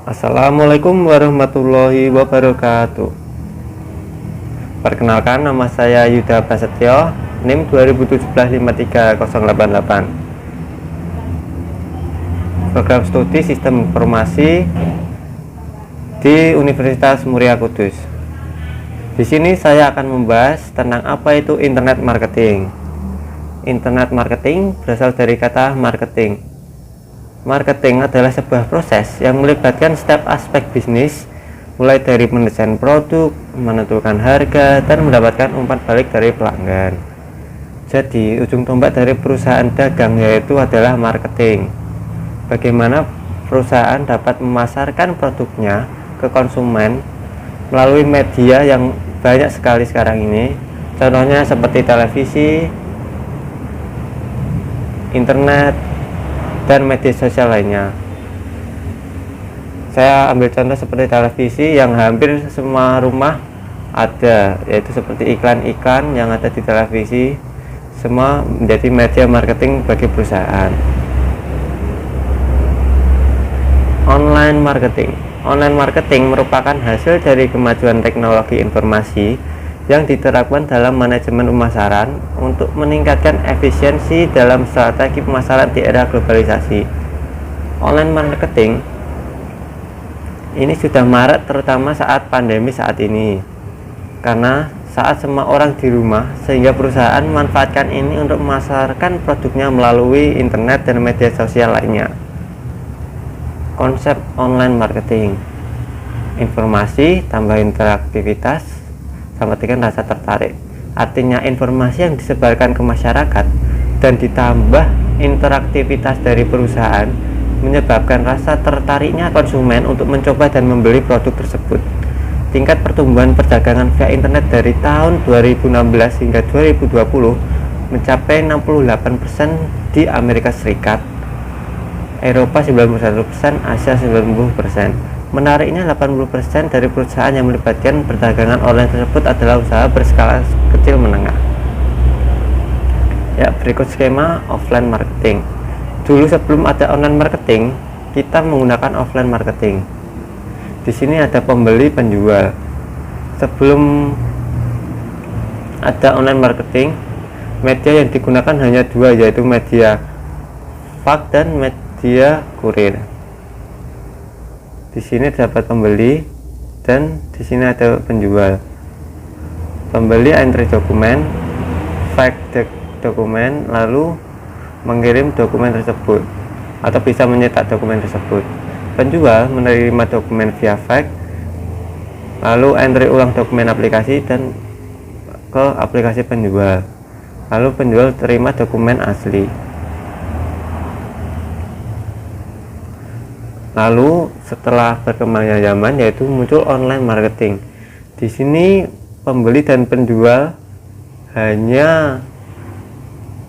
Assalamualaikum warahmatullahi wabarakatuh. Perkenalkan, nama saya Yuda Prasetyo, NIM 2017 53088. Program studi Sistem Informasi di Universitas Muria Kudus. Di sini saya akan membahas tentang apa itu internet marketing. Internet marketing berasal dari kata marketing. Marketing adalah sebuah proses yang melibatkan setiap aspek bisnis, mulai dari mendesain produk, menentukan harga, dan mendapatkan umpan balik dari pelanggan. Jadi, ujung tombak dari perusahaan dagang yaitu adalah marketing. Bagaimana perusahaan dapat memasarkan produknya ke konsumen melalui media yang banyak sekali sekarang ini. Contohnya seperti televisi, internet, dan media sosial lainnya. Saya ambil contoh seperti televisi yang hampir semua rumah ada, yaitu seperti iklan-iklan yang ada di televisi, semua menjadi media marketing bagi perusahaan. Online marketing. Online marketing merupakan hasil dari kemajuan teknologi informasi yang diterapkan dalam manajemen pemasaran untuk meningkatkan efisiensi dalam strategi pemasaran di era globalisasi. Online marketing ini sudah marak terutama saat pandemi saat ini, karena saat semua orang di rumah, sehingga perusahaan memanfaatkan ini untuk memasarkan produknya melalui internet dan media sosial lainnya. Konsep online marketing: informasi tambah interaktivitas sama dengan rasa tertarik. Artinya informasi yang disebarkan ke masyarakat dan ditambah interaktivitas dari perusahaan menyebabkan rasa tertariknya konsumen untuk mencoba dan membeli produk tersebut. Tingkat pertumbuhan perdagangan via internet dari tahun 2016 hingga 2020 mencapai 68% di Amerika Serikat, Eropa 91%, Asia 90%. Menariknya, 80% dari perusahaan yang melibatkan perdagangan online tersebut adalah usaha berskala kecil menengah. Ya, berikut skema offline marketing. Dulu sebelum ada online marketing, kita menggunakan offline marketing. Di sini ada pembeli penjual. Sebelum ada online marketing, media yang digunakan hanya dua, yaitu media fax dan media kurir. Di sini dapat pembeli dan di sini ada penjual. Pembeli entry dokumen, fax dokumen, lalu mengirim dokumen tersebut atau bisa mencetak dokumen tersebut. Penjual menerima dokumen via fax, lalu entry ulang dokumen aplikasi dan ke aplikasi penjual. Lalu penjual terima dokumen asli. Lalu setelah berkembangnya zaman, yaitu muncul online marketing. Di sini pembeli dan penjual hanya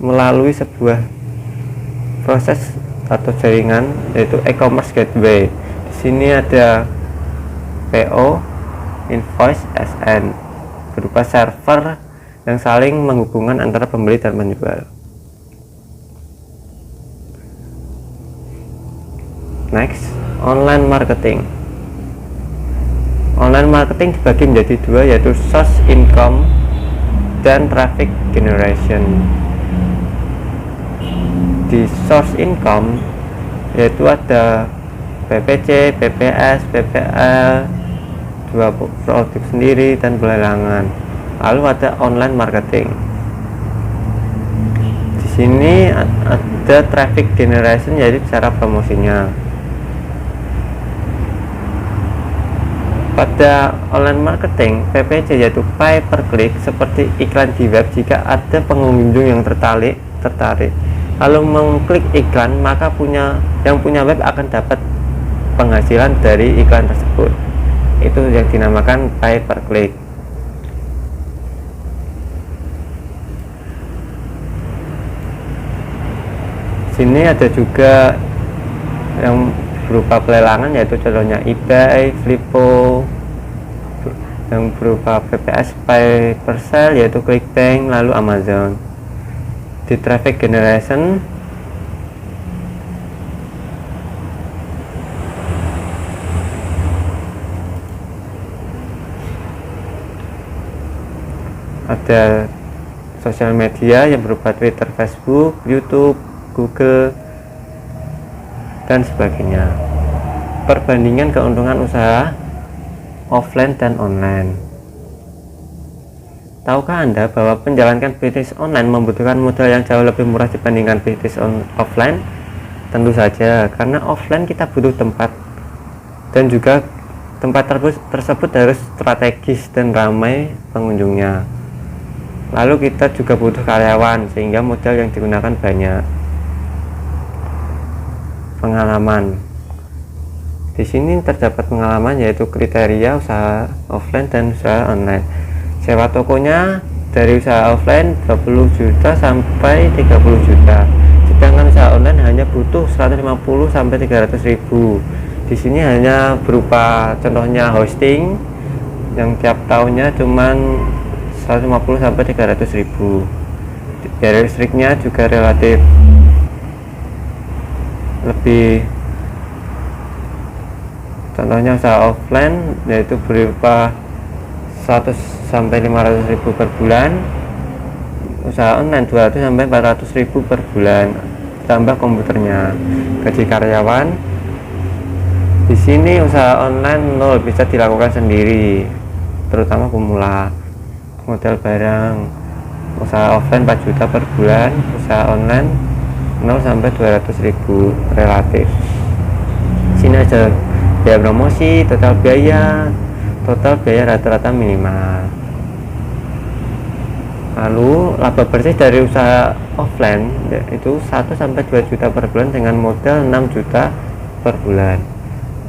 melalui sebuah proses atau jaringan, yaitu e-commerce gateway. Di sini ada PO, invoice, SN, berupa server yang saling menghubungkan antara pembeli dan penjual. Next, online marketing. Online marketing dibagi menjadi dua, yaitu source income dan traffic generation. Di source income yaitu ada PPC, PPS, PPL, dua produk sendiri dan pelelangan. Lalu ada online marketing. Di sini ada traffic generation, yaitu cara promosinya. Pada online marketing, PPC yaitu pay per click, seperti iklan di web. Jika ada pengunjung yang tertarik lalu mengklik iklan, maka yang punya web akan dapat penghasilan dari iklan tersebut. Itu yang dinamakan pay per click. Sini ada juga yang berupa pelelangan, yaitu contohnya eBay, Flippo, yang berupa PPS, pay per sale, yaitu ClickBank, lalu Amazon. Di traffic generation ada sosial media yang berupa Twitter, Facebook, YouTube, Google, dan sebagainya. Perbandingan keuntungan usaha offline dan online. Tahukah Anda bahwa menjalankan bisnis online membutuhkan modal yang jauh lebih murah dibandingkan bisnis offline? Tentu saja, karena offline kita butuh tempat, dan juga tempat tersebut harus strategis dan ramai pengunjungnya. Lalu kita juga butuh karyawan, sehingga modal yang digunakan banyak. Pengalaman. Di sini terdapat pengalaman yaitu kriteria usaha offline dan usaha online. Sewa tokonya dari usaha offline 20 juta sampai 30 juta. Sedangkan usaha online hanya butuh 150 sampai 300 ribu. Di sini hanya berupa contohnya hosting yang tiap tahunnya cuman 150 sampai 300 ribu. Biaya listriknya juga relatif lebih. Contohnya usaha offline yaitu berupa 100 sampai 500 ribu per bulan, usaha online 200 sampai 400 ribu per bulan, tambah komputernya. Gaji karyawan di sini usaha online 0, bisa dilakukan sendiri, terutama pemula. Modal barang, usaha offline 4 juta per bulan, usaha online 0 sampai 200 ribu relatif. Sini aja biaya promosi, total biaya rata-rata minimal. Lalu laba bersih dari usaha offline yaitu 1 sampai 2 juta per bulan dengan modal 6 juta per bulan.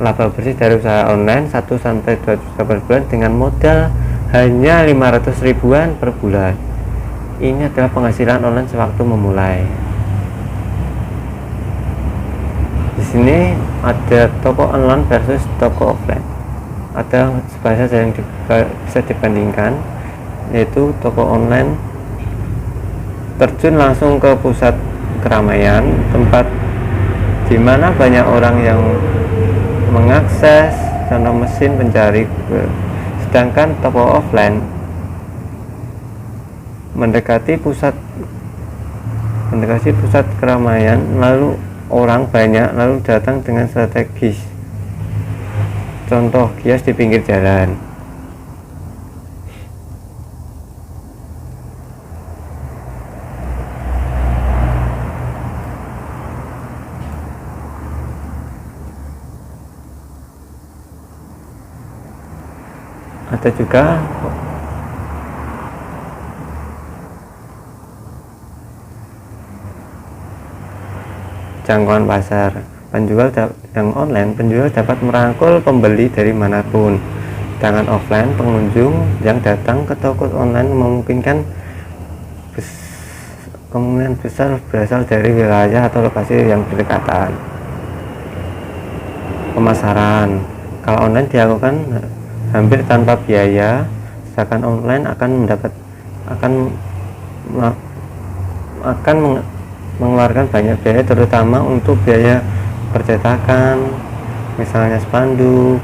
Laba bersih dari usaha online 1 sampai 2 juta per bulan dengan modal hanya 500 ribuan per bulan. Ini adalah penghasilan online sewaktu memulai. Di sini ada toko online versus toko offline. Ada sebuah saja yang bisa dibandingkan, yaitu toko online terjun langsung ke pusat keramaian, tempat di mana banyak orang yang mengakses contoh mesin pencari Google. Sedangkan toko offline mendekati pusat keramaian, lalu orang banyak, lalu datang dengan strategis. Contoh kios di pinggir jalan. Ada juga jangkauan pasar. Penjual yang online, penjual dapat merangkul pembeli dari manapun. Sedangkan offline, pengunjung yang datang ke toko online kemungkinan besar berasal dari wilayah atau lokasi yang berdekatan. Pemasaran. Kalau online dilakukan hampir tanpa biaya, sedangkan online akan mengeluarkan banyak biaya, terutama untuk biaya percetakan, misalnya spanduk,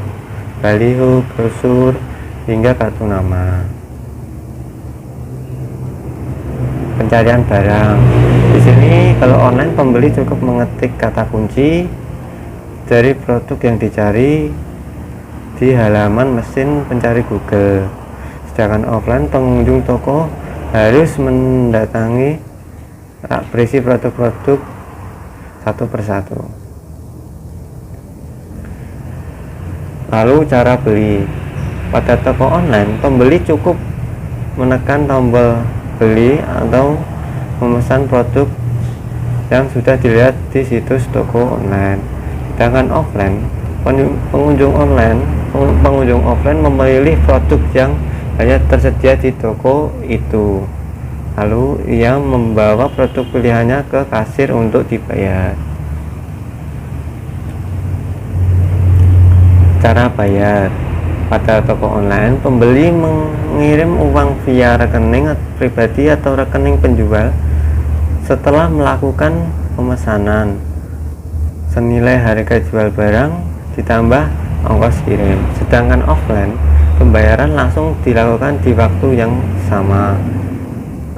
baliho, brosur, hingga kartu nama. Pencarian barang. Di sini kalau online, pembeli cukup mengetik kata kunci dari produk yang dicari di halaman mesin pencari Google. Sedangkan offline, pengunjung toko harus mendatangi rak berisi produk-produk satu persatu. Lalu cara beli. Pada toko online, pembeli cukup menekan tombol beli atau memesan produk yang sudah dilihat di situs toko online. Sedangkan offline, pengunjung offline memilih produk yang hanya tersedia di toko itu. Lalu ia membawa produk pilihannya ke kasir untuk dibayar. Cara bayar. Pada toko online, pembeli mengirim uang via rekening pribadi atau rekening penjual setelah melakukan pemesanan senilai harga jual barang ditambah ongkos kirim. Sedangkan offline, pembayaran langsung dilakukan di waktu yang sama.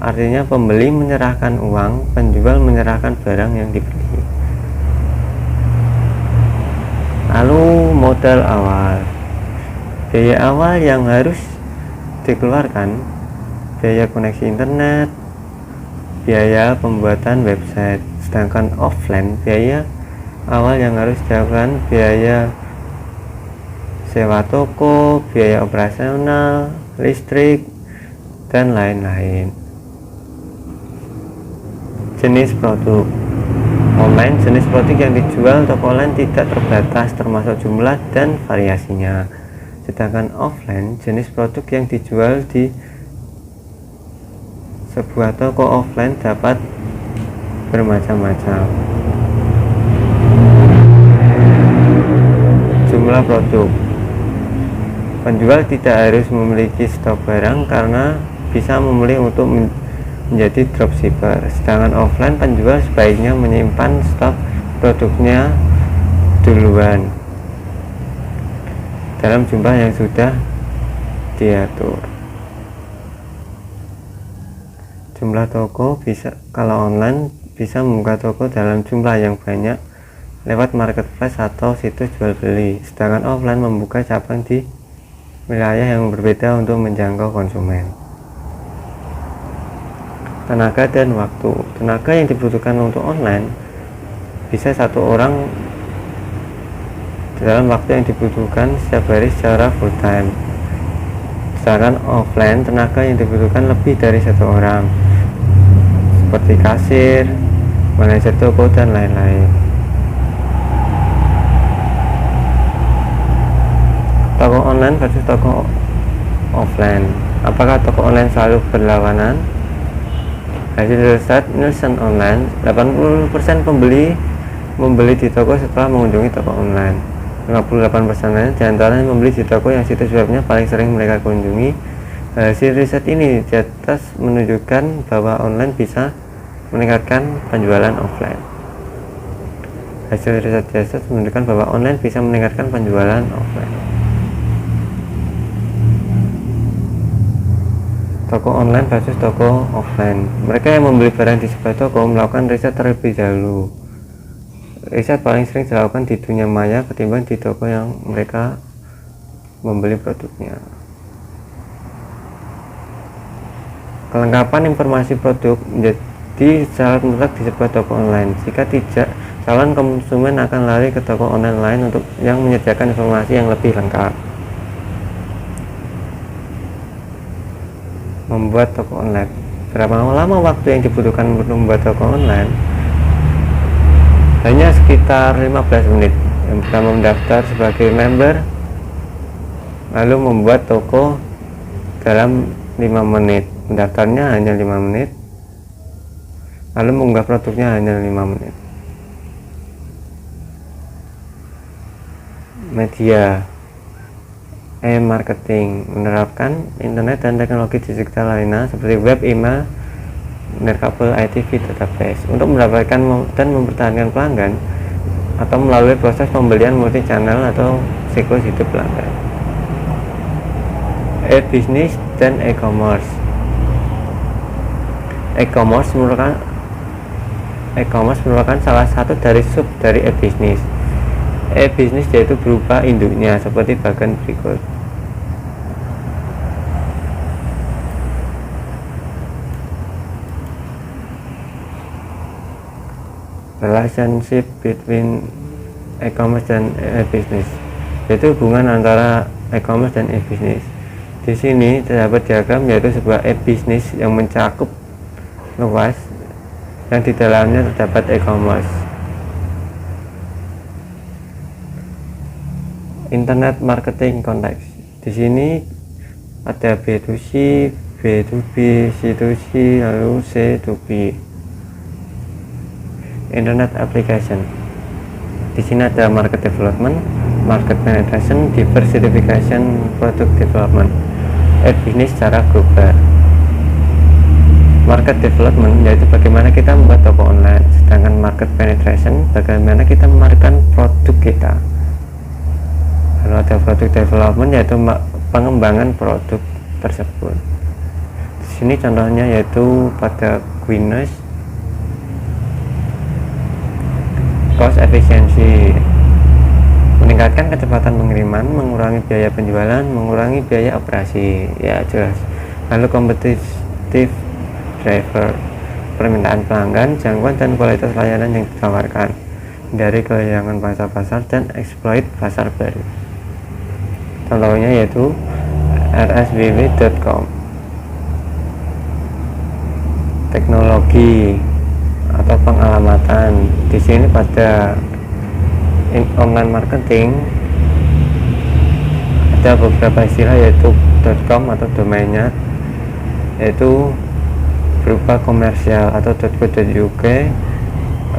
Artinya pembeli menyerahkan uang, penjual menyerahkan barang yang dibeli. Lalu modal awal. Biaya awal yang harus dikeluarkan: biaya koneksi internet, biaya pembuatan website. Sedangkan offline, biaya awal yang harus dilakukan biaya sewa toko, biaya operasional, listrik, dan lain-lain. Jenis produk online. Jenis produk yang dijual toko online tidak terbatas, termasuk jumlah dan variasinya. Sedangkan offline, jenis produk yang dijual di sebuah toko offline dapat bermacam-macam. Jumlah produk. Penjual tidak harus memiliki stok barang karena bisa memilih untuk menjadi dropshipper. Sedangkan offline, penjual sebaiknya menyimpan stok produknya duluan dalam jumlah yang sudah diatur. Jumlah toko bisa, kalau online bisa membuka toko dalam jumlah yang banyak lewat marketplace atau situs jual beli. Sedangkan offline membuka cabang di wilayah yang berbeda untuk menjangkau konsumen. Tenaga dan waktu. Tenaga yang dibutuhkan untuk online bisa satu orang dalam waktu yang dibutuhkan setiap hari secara full time. Sedangkan offline, tenaga yang dibutuhkan lebih dari satu orang, seperti kasir, manajer toko, dan lain-lain. Toko online versus toko offline. Apakah toko online selalu berlawanan? Hasil riset Nielsen online, 80% pembeli membeli di toko setelah mengunjungi toko online. 58% diantaranya membeli di toko yang situs webnya paling sering mereka kunjungi. Hasil riset ini di atas menunjukkan bahwa online bisa meningkatkan penjualan offline. Hasil riset di atas menunjukkan bahwa online bisa meningkatkan penjualan offline. Toko online versus toko offline. Mereka yang membeli barang di sebuah toko melakukan riset terlebih dahulu. Riset paling sering dilakukan di dunia maya ketimbang di toko yang mereka membeli produknya. Kelengkapan informasi produk menjadi syarat mutlak di sebuah toko online. Jika tidak, calon konsumen akan lari ke toko online lain untuk yang menyediakan informasi yang lebih lengkap. Membuat toko online. Berapa lama waktu yang dibutuhkan untuk membuat toko online? Hanya sekitar 15 menit. Yang pertama, mendaftar sebagai member, lalu membuat toko dalam 5 menit. Mendaftarnya hanya 5 menit, lalu mengunggah produknya hanya 5 menit. Media e-marketing menerapkan internet dan teknologi digital lainnya seperti web, email, nirkabel, ITV, database untuk mendapatkan dan mempertahankan pelanggan atau melalui proses pembelian multi channel atau siklus hidup pelanggan. E-bisnis dan e-commerce. E-commerce merupakan salah satu dari sub dari e-bisnis. E-bisnis yaitu berupa induknya seperti bagian berikut. Relationship between e-commerce dan e-business, yaitu hubungan antara e-commerce dan e-business. Di sini terdapat diagram yaitu sebuah e-business yang mencakup luas, yang di dalamnya terdapat e-commerce. Internet marketing konteks. Di sini ada B2C, B2B, C2C, lalu C2B. Internet application. Di sini ada market development, market penetration, diversification, product development, e-business secara global. Market development yaitu bagaimana kita membuat toko online, sedangkan market penetration bagaimana kita memasarkan produk kita. Lalu ada product development yaitu pengembangan produk tersebut. Di sini contohnya yaitu pada Guinness, cost efficiency, meningkatkan kecepatan pengiriman, mengurangi biaya penjualan, mengurangi biaya operasi, ya jelas. Lalu competitive driver, permintaan pelanggan, jangkauan dan kualitas layanan yang ditawarkan, dari kehilangan pasar-pasar dan exploit pasar baru. Contohnya yaitu rsww.com. Teknologi atau pengalamatan, di sini pada online marketing ada beberapa istilah yaitu .com atau domainnya, yaitu berupa komersial atau .co.uk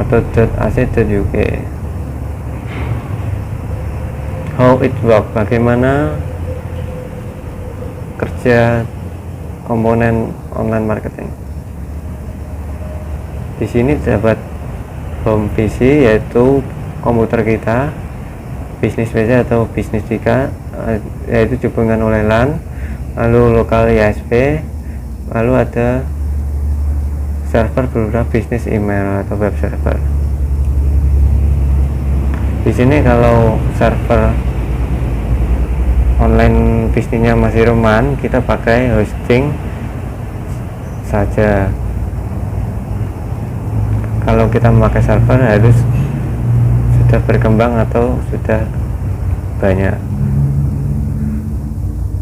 atau .ac.uk. How it work, bagaimana kerja komponen online marketing. Di sini terdapat home PC yaitu komputer kita, bisnis PC atau bisnis jika yaitu dihubungkan oleh LAN, lalu lokal ISP, lalu ada server berupa bisnis email atau web server. Di sini kalau server online bisnisnya masih roman, kita pakai hosting saja. Kalau kita memakai server harus sudah berkembang atau sudah banyak.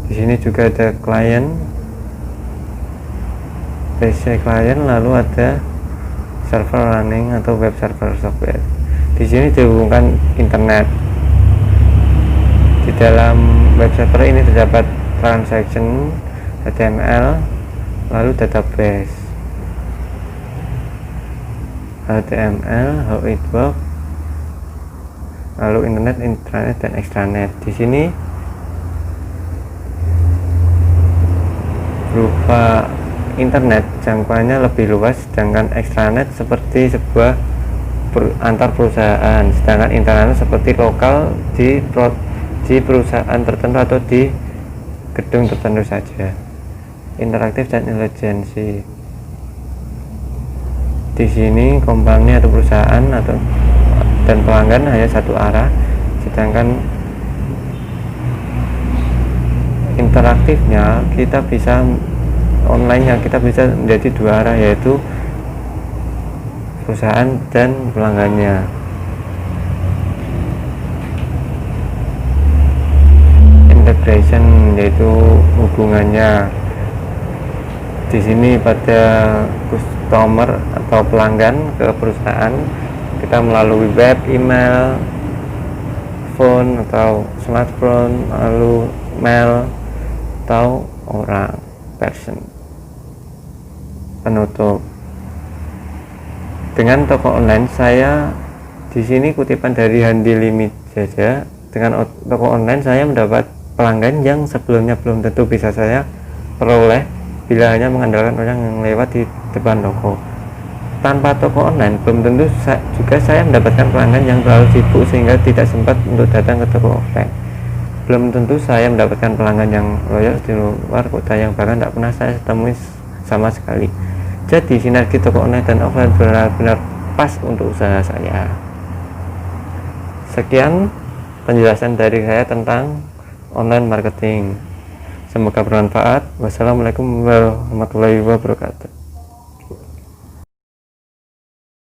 Di sini juga ada klien, PC klien, lalu ada server running atau web server software. Di sini dihubungkan internet. Di dalam web server ini terdapat transaction, HTML, lalu database, HTML, how it work, lalu internet, intranet, dan extranet. Di sini berupa internet jangkauannya lebih luas, sedangkan extranet seperti sebuah antar perusahaan, sedangkan intranet seperti lokal di perusahaan tertentu atau di gedung tertentu saja. Interaktif dan intelijensi. Di sini company atau perusahaan atau dan pelanggan hanya satu arah, sedangkan interaktifnya kita bisa online-nya kita bisa menjadi dua arah, yaitu perusahaan dan pelanggannya. Integration yaitu hubungannya. Di sini pada customer atau pelanggan ke perusahaan, kita melalui web, email, phone atau smartphone, lalu mail atau orang, person. Penutup. Dengan toko online, saya di sini kutipan dari Handi Limit saja. Dengan toko online saya mendapat pelanggan yang sebelumnya belum tentu bisa saya peroleh bila hanya mengandalkan orang yang lewat di depan toko. Tanpa toko online belum tentu juga saya mendapatkan pelanggan yang terlalu sibuk sehingga tidak sempat untuk datang ke toko offline. Belum tentu saya mendapatkan pelanggan yang loyal di luar kota yang bahkan tak pernah saya temui sama sekali. Jadi sinergi toko online dan offline benar-benar pas untuk usaha saya. Sekian penjelasan dari saya tentang online marketing. Semoga bermanfaat. Wassalamualaikum warahmatullahi wabarakatuh.